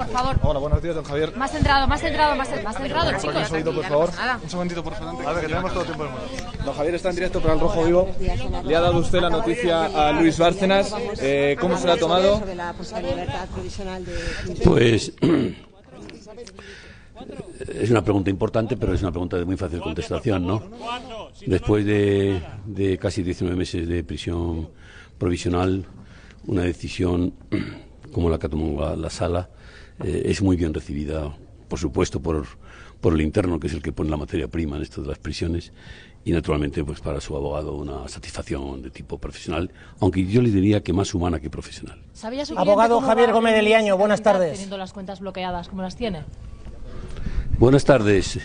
Por favor. Hola, buenos días, don Javier. Más centrado, chicos. Un segundito, por favor. Un segundito, por favor. A ver, que tenemos todo el tiempo del mundo. Don Javier está en directo para el Rojo Vivo. Le ha dado usted la noticia a Luis Bárcenas. ¿Cómo se la ha tomado? Pues es una pregunta importante, pero es una pregunta de muy fácil contestación, ¿no? Después de casi 19 meses de prisión provisional, una decisión como la que ha tomado la sala es muy bien recibida, por supuesto, por el interno, que es el que pone la materia prima en esto de las prisiones, y naturalmente pues para su abogado una satisfacción de tipo profesional, aunque yo le diría que más humana que profesional. Abogado Javier Gómez de Liaño, buenas tardes. Teniendo las cuentas bloqueadas, ¿cómo las tiene? Buenas tardes.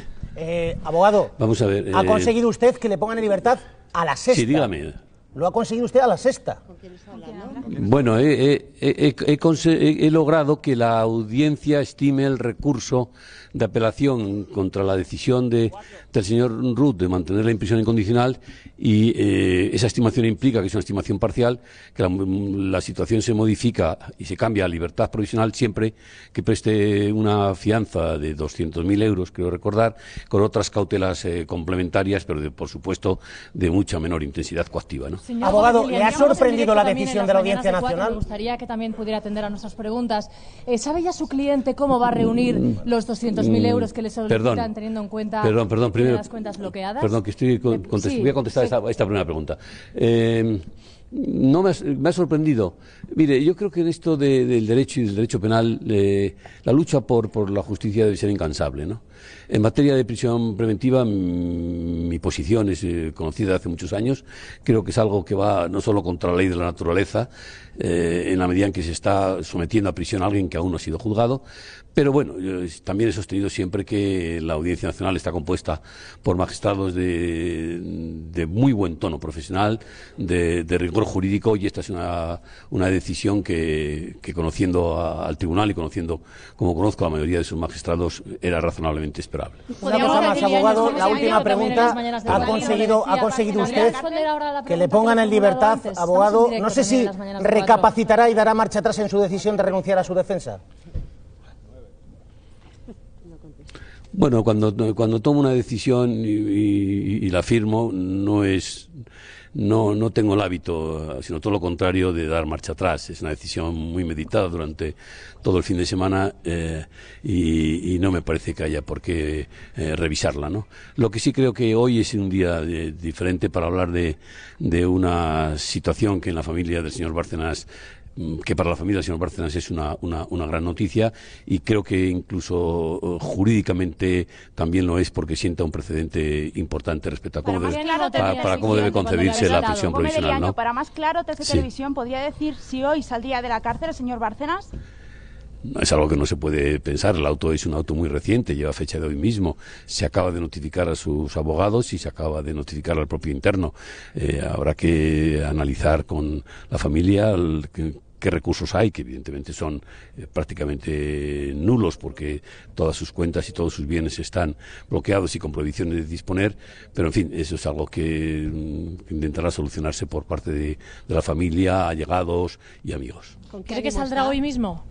Abogado, Vamos a ver. ¿ha conseguido usted que le pongan en libertad a la sexta? Sí, dígame. Lo ha conseguido usted a la sexta. Bueno, he logrado que la audiencia estime el recurso de apelación contra la decisión del señor Ruth de mantenerla en prisión incondicional, y esa estimación implica, que es una estimación parcial, que la situación se modifica y se cambia a libertad provisional siempre que preste una fianza de 200.000 euros, creo recordar, con otras cautelas complementarias, pero por supuesto de mucha menor intensidad coactiva, ¿no? Abogado, ¿le ha sorprendido la decisión de la Audiencia Nacional? Me gustaría que también pudiera atender a nuestras preguntas. ¿Sabe ya su cliente cómo va a reunir los 200.000 euros que le solicitan, teniendo en cuenta primero, las cuentas bloqueadas? Perdón, que voy a contestar esta primera pregunta. No me ha sorprendido. Mire, yo creo que en esto del derecho y del derecho penal, la lucha por la justicia debe ser incansable, ¿no? En materia de prisión preventiva, mi posición es conocida hace muchos años. Creo que es algo que va no solo contra la ley de la naturaleza, en la medida en que se está sometiendo a prisión a alguien que aún no ha sido juzgado. Pero bueno, yo también he sostenido siempre que la Audiencia Nacional está compuesta por magistrados de muy buen tono profesional, de rigor jurídico, y esta es una decisión que conociendo al tribunal y conociendo como conozco a la mayoría de sus magistrados, era razonablemente esperable. Una cosa más, abogado, la última pregunta. ¿Ha conseguido usted que le pongan en libertad, abogado? No sé si recapacitará y dará marcha atrás en su decisión de renunciar a su defensa. Bueno, cuando tomo una decisión y la firmo, no tengo el hábito, sino todo lo contrario, de dar marcha atrás. Es una decisión muy meditada durante todo el fin de semana, y no me parece que haya por qué revisarla, ¿no? Lo que sí creo que hoy es un día diferente para hablar de una situación que en la familia del señor Bárcenas, que para la familia del señor Bárcenas es una gran noticia, y creo que incluso jurídicamente también lo es, porque sienta un precedente importante respecto a cómo debe concebirse la prisión provisional, ¿no? Para más claro, TC Televisión podría decir si hoy saldría de la cárcel el señor Bárcenas. Es algo que no se puede pensar. El auto es un auto muy reciente, lleva fecha de hoy mismo. Se acaba de notificar a sus abogados y se acaba de notificar al propio interno. Habrá que analizar con la familia qué recursos hay, que evidentemente son prácticamente nulos, porque todas sus cuentas y todos sus bienes están bloqueados y con prohibiciones de disponer, pero en fin, eso es algo que intentará solucionarse por parte de la familia, allegados y amigos. ¿Cree que saldrá hoy mismo?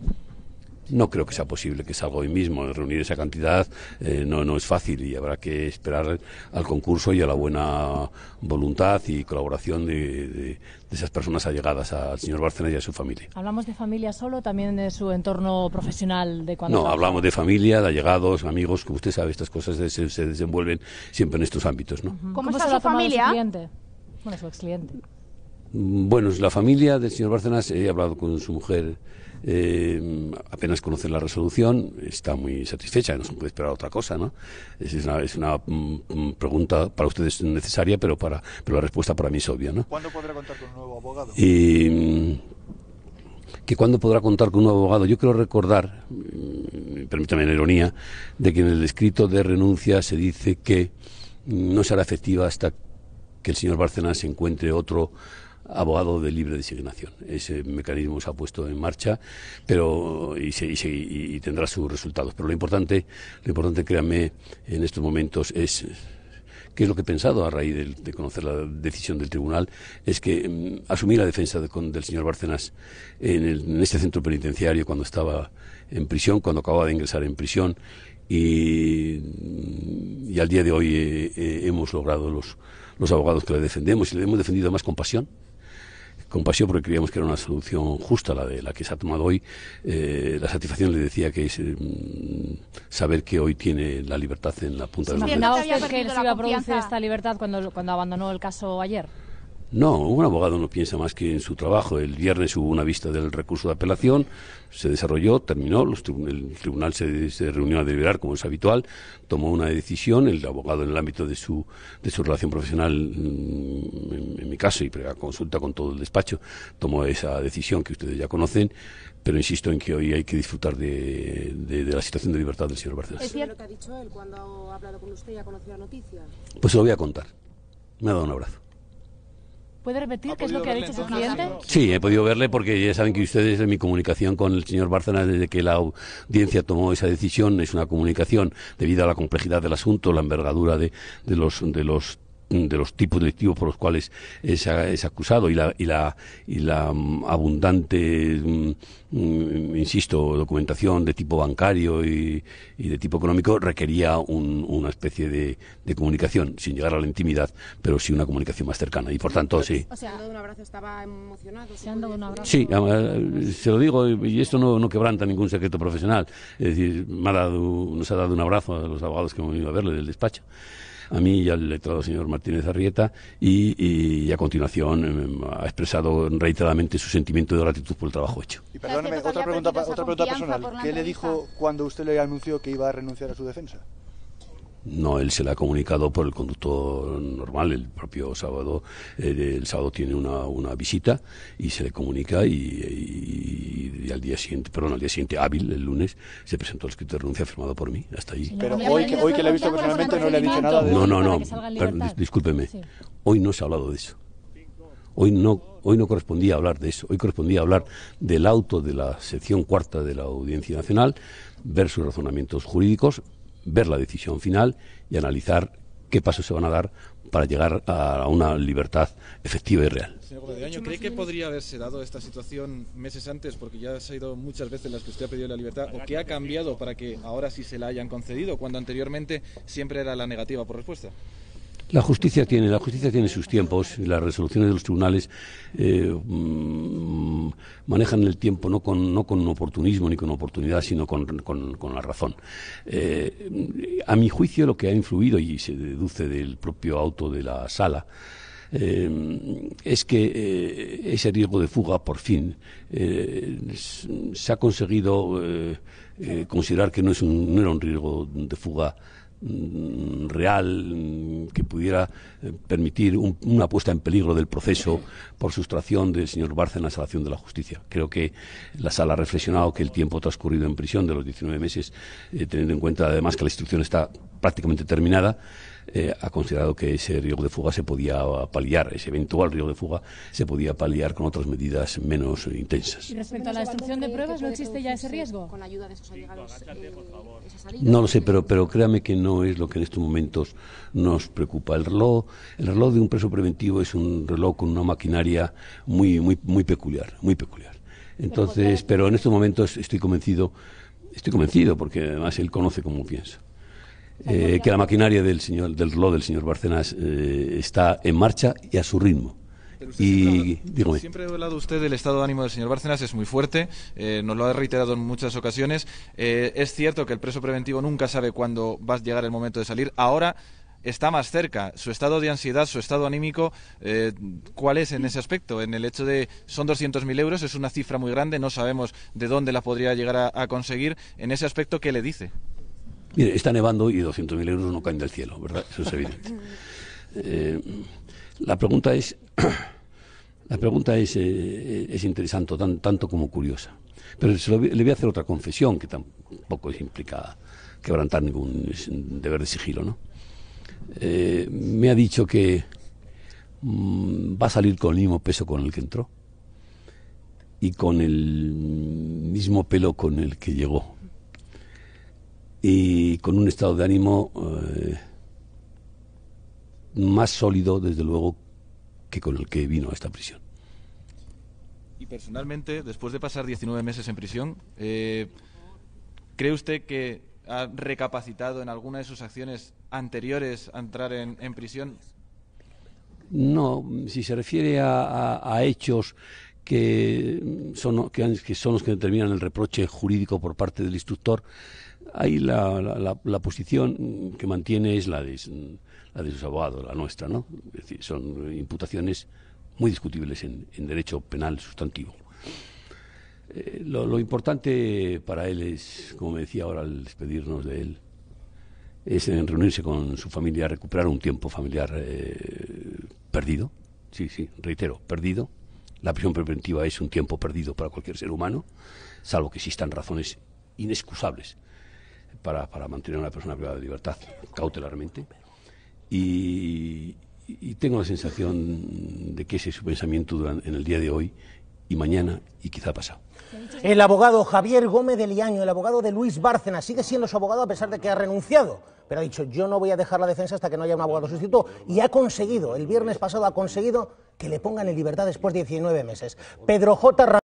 No creo que sea posible que salga hoy mismo. Reunir esa cantidad no es fácil, y habrá que esperar al concurso y a la buena voluntad y colaboración de esas personas allegadas al señor Bárcenas y a su familia. ¿Hablamos de familia solo, también de su entorno profesional? No, hablamos de familia, de allegados, amigos. Como usted sabe, estas cosas se desenvuelven siempre en estos ámbitos, ¿no? ¿Cómo está su familia? Su ex-cliente. Bueno, la familia del señor Bárcenas, he hablado con su mujer, apenas conoce la resolución, está muy satisfecha, no se puede esperar otra cosa, ¿no? Es una pregunta para ustedes necesaria, pero la respuesta para mí es obvia, ¿no? ¿Cuándo podrá contar con un nuevo abogado? Que cuándo podrá contar con un nuevo abogado. Yo quiero recordar, permítame la ironía, de que en el escrito de renuncia se dice que no será efectiva hasta que el señor Bárcenas encuentre otro abogado de libre designación. Ese mecanismo se ha puesto en marcha, y tendrá sus resultados. Pero lo importante, créanme, en estos momentos es ¿Qué es lo que he pensado a raíz de conocer la decisión del tribunal? Es que asumí la defensa del señor Bárcenas en este centro penitenciario cuando estaba en prisión, cuando acababa de ingresar en prisión, y al día de hoy hemos logrado los abogados que le defendemos, y le hemos defendido más con pasión porque creíamos que era una solución justa la que se ha tomado hoy. La satisfacción, le decía, que es saber que hoy tiene la libertad en la punta de los dedos. ¿Imaginaba usted que se iba a producir esta libertad cuando abandonó el caso ayer? No, un abogado no piensa más que en su trabajo. El viernes hubo una vista del recurso de apelación, se desarrolló, terminó, el tribunal se reunió a deliberar, como es habitual, tomó una decisión. El abogado, en el ámbito de su relación profesional, en mi caso, y previa consulta con todo el despacho, tomó esa decisión que ustedes ya conocen, pero insisto en que hoy hay que disfrutar de la situación de libertad del señor Bárcenas. ¿Es cierto lo que ha dicho él cuando ha hablado con usted y ha conocido la noticia? Pues se lo voy a contar. Me ha dado un abrazo. ¿Puede repetir qué es lo que ha dicho su cliente? Sí, he podido verle, porque ya saben que ustedes, en mi comunicación con el señor Bárcenas, desde que la audiencia tomó esa decisión, es una comunicación debido a la complejidad del asunto, la envergadura de los tipos delictivos por los cuales es acusado, y la abundante, insisto, documentación de tipo bancario y de tipo económico, requería una especie de comunicación, sin llegar a la intimidad, pero sí una comunicación más cercana, y por tanto, sí. O sea, dando un abrazo, estaba emocionado. Se han dado un abrazo. Sí, se lo digo, y esto no quebranta ningún secreto profesional. Es decir, nos ha dado un abrazo a los abogados que hemos venido a verle del despacho, a mí y al letrado señor Martínez Arrieta, y a continuación ha expresado reiteradamente su sentimiento de gratitud por el trabajo hecho. Y perdóneme, otra pregunta personal. ¿Qué le dijo cuando usted le anunció que iba a renunciar a su defensa? No, él se le ha comunicado por el conducto normal. El propio sábado, el sábado tiene una visita y se le comunica, y al día siguiente, hábil, el lunes, se presentó el escrito de renuncia firmado por mí. Hasta ahí. Pero hoy que le ha visto personalmente no le ha dicho nada de eso. No, discúlpeme. Sí. Hoy no se ha hablado de eso. Hoy no correspondía hablar de eso. Hoy correspondía hablar del auto de la sección cuarta de la Audiencia Nacional, ver sus razonamientos jurídicos, ver la decisión final y analizar qué pasos se van a dar para llegar a una libertad efectiva y real. Señor Gómez de Año, ¿cree que podría haberse dado esta situación meses antes, porque ya ha ido muchas veces las que usted ha pedido la libertad, o qué ha cambiado para que ahora sí se la hayan concedido, cuando anteriormente siempre era la negativa por respuesta? La justicia tiene sus tiempos, y las resoluciones de los tribunales manejan el tiempo no con oportunismo ni con oportunidad, sino con la razón. A mi juicio, lo que ha influido, y se deduce del propio auto de la sala, es que ese riesgo de fuga, por fin, se ha conseguido considerar que no era un riesgo de fuga real, que pudiera permitir una puesta en peligro del proceso por sustracción del señor Bárcenas a la acción de la justicia. Creo que la sala ha reflexionado que el tiempo transcurrido en prisión de los 19 meses, teniendo en cuenta además que la instrucción está prácticamente terminada, ha considerado que ese riesgo de fuga se podía paliar, ese eventual riesgo de fuga se podía paliar con otras medidas menos intensas. ¿Y respecto a la destrucción de pruebas, no existe ya ese riesgo? Con la ayuda de esos allegados, no lo sé, pero créame que no es lo que en estos momentos nos preocupa. El reloj de un preso preventivo es un reloj con una maquinaria muy peculiar. Entonces, pero en estos momentos estoy convencido, porque además él conoce cómo pienso, que la maquinaria del reloj del señor Bárcenas está en marcha y a su ritmo. Siempre ha hablado usted del estado de ánimo del señor Bárcenas, es muy fuerte, nos lo ha reiterado en muchas ocasiones. Es cierto que el preso preventivo nunca sabe cuándo va a llegar el momento de salir. Ahora está más cerca. Su estado de ansiedad, su estado anímico, ¿cuál es en ese aspecto? En el hecho de, son 200.000 euros, es una cifra muy grande, no sabemos de dónde la podría llegar a conseguir. En ese aspecto, ¿qué le dice? Mire, está nevando y 200.000 euros no caen del cielo, ¿verdad? Eso es evidente. La pregunta es interesante, tanto como curiosa. Pero le voy a hacer otra confesión, que tampoco implica quebrantar ningún deber de sigilo, ¿no? Me ha dicho que va a salir con el mismo peso con el que entró y con el mismo pelo con el que llegó, y con un estado de ánimo más sólido, desde luego, que con el que vino a esta prisión. Y personalmente, después de pasar 19 meses en prisión, ¿cree usted que ha recapacitado en alguna de sus acciones anteriores a entrar en prisión? No, si se refiere a hechos que son los que determinan el reproche jurídico por parte del instructor, ahí la posición que mantiene es la de sus abogados, la nuestra, ¿no? Es decir, son imputaciones muy discutibles en derecho penal sustantivo. Lo importante para él es, como me decía ahora al despedirnos de él, es reunirse con su familia, recuperar un tiempo familiar perdido. Sí, reitero, perdido. La prisión preventiva es un tiempo perdido para cualquier ser humano, salvo que existan razones inexcusables para mantener a una persona privada de libertad cautelarmente. Y tengo la sensación de que ese es su pensamiento en el día de hoy y mañana y quizá pasado. El abogado Javier Gómez de Liaño, el abogado de Luis Bárcenas, sigue siendo su abogado a pesar de que ha renunciado, pero ha dicho: yo no voy a dejar la defensa hasta que no haya un abogado sustituto, y ha conseguido, el viernes pasado ha conseguido que le pongan en libertad después de 19 meses. Pedro J.